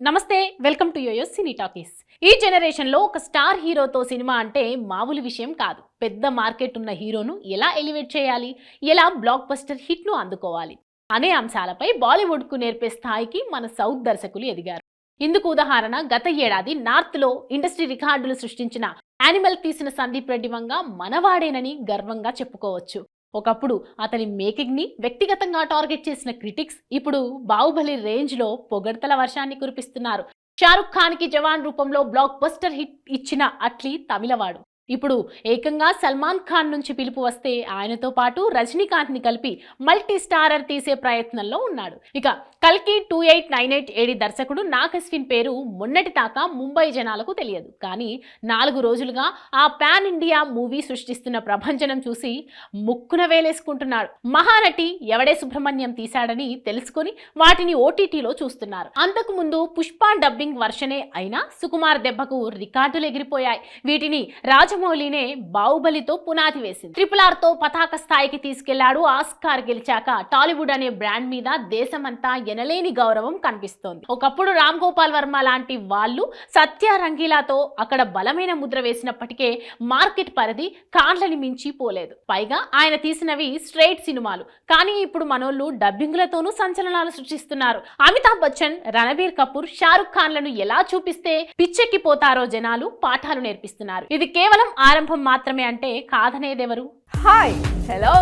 నమస్తే, welcome to YoYo Cine Talkies. ఈ generation లో ఒక స్టార్ హీరోతో సినిమా అంటే మామూలు విషయం కాదు. పెద్ద మార్కెట్ ఉన్న హీరోను ఎలా ఎలివేట్ చేయాలి, ఎలా బ్లాక్ బస్టర్ హిట్ ను అందుకోవాలి అనే అంశాలపై బాలీవుడ్ కు నేర్పే స్థాయికి మన సౌత్ దర్శకులు ఎదిగారు. ఇందుకు ఉదాహరణ గత ఏడాది నార్త్ లో ఇండస్ట్రీ రికార్డులు సృష్టించిన యానిమల్ తీసిన సందీప్ రెడ్డి వంగ మనవాడేనని గర్వంగా చెప్పుకోవచ్చు. ఒకప్పుడు అతని మేకింగ్ ని వ్యక్తిగతంగా టార్గెట్ చేసిన క్రిటిక్స్ ఇప్పుడు బాహుబలి రేంజ్ లో పొగడ్తల వర్షాన్ని కురిపిస్తున్నారు. షారుఖ్ ఖాన్ కి జవాన్ రూపంలో బ్లాక్ బస్టర్ హిట్ ఇచ్చిన అట్లీ తమిళవాడు ఇప్పుడు ఏకంగా సల్మాన్ ఖాన్ నుంచి పిలుపు వస్తే ఆయనతో పాటు రజనీకాంత్ ని కలిపి మల్టీ స్టారర్ తీసే ప్రయత్నంలో ఉన్నాడు. ఇక కల్కి 2898 ఏడి దర్శకుడు నాగ్ అశ్విన్ పేరు మొన్నటి దాకా ముంబై జనాలకు తెలియదు. కానీ 4 రోజులుగా ఆ పాన్ ఇండియా మూవీ సృష్టిస్తున్న ప్రభంజనం చూసి ముక్కున వేలేసుకుంటున్నాడు. మహానటి ఎవడే సుబ్రహ్మణ్యం తీశాడని తెలుసుకొని వాటిని ఓటీటీలో చూస్తున్నారు. అంతకు ముందు పుష్ప డబ్బింగ్ వర్షనే అయినా సుకుమార్ దెబ్బకు రికార్డులు ఎగిరిపోయాయి. వీటిని రాజమౌళినే బాహుబలితో పునాది వేసింది. RRR తో పతాక స్థాయికి తీసుకెళ్లాడు. ఆస్కార్ గెలిచాక టాలీవుడ్ అనే బ్రాండ్ మీద దేశమంతా ఎనలేని గౌరవం కనిపిస్తోంది. ఒకప్పుడు రామ్ గోపాల్ వర్మ లాంటి వాళ్ళు సత్య రంగీలాతో అక్కడ బలమైన ముద్ర వేసినప్పటికే మార్కెట్ పరిధి కాండ్లని మించి పోలేదు. పైగా ఆయన తీసినవి స్ట్రైట్ సినిమాలు. కానీ ఇప్పుడు మనోళ్ళు డబ్బింగ్లతోనూ సంచలనాలు సృష్టిస్తున్నారు. అమితాబ్ బచ్చన్, రణబీర్ కపూర్, షారుఖ్ ఖాన్లను ఎలా చూపిస్తే పిచ్చెక్కిపోతారో జనాలు పాఠాలు నేర్పిస్తున్నారు. ఇది కేవలం ఆరంభం మాత్రమే అంటే కాదనేదెవరు? హాయ్, హలో,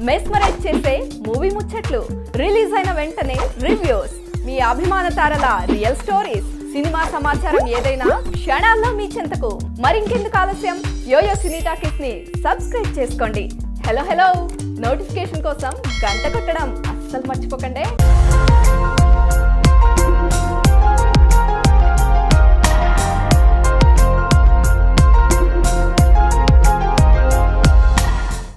మెస్మరైజ్ చేసే మూవీ ముచ్చట్లు, రిలీజ్ అయిన వెంటనే రివ్యూస్, మీ అభిమాన తారల రియల్ స్టోరీస్, సినిమా సమాచారం ఏదైనా క్షణాల్లో మీ చెంతకు. మరింకెందుకు ఆలస్యం, యోయో సినీ టాకీస్ ని సబ్స్క్రైబ్ చేసుకోండి. హలో హలో నోటిఫికేషన్ కోసం గంట కొట్టడం అస్సలు మర్చిపోకండి.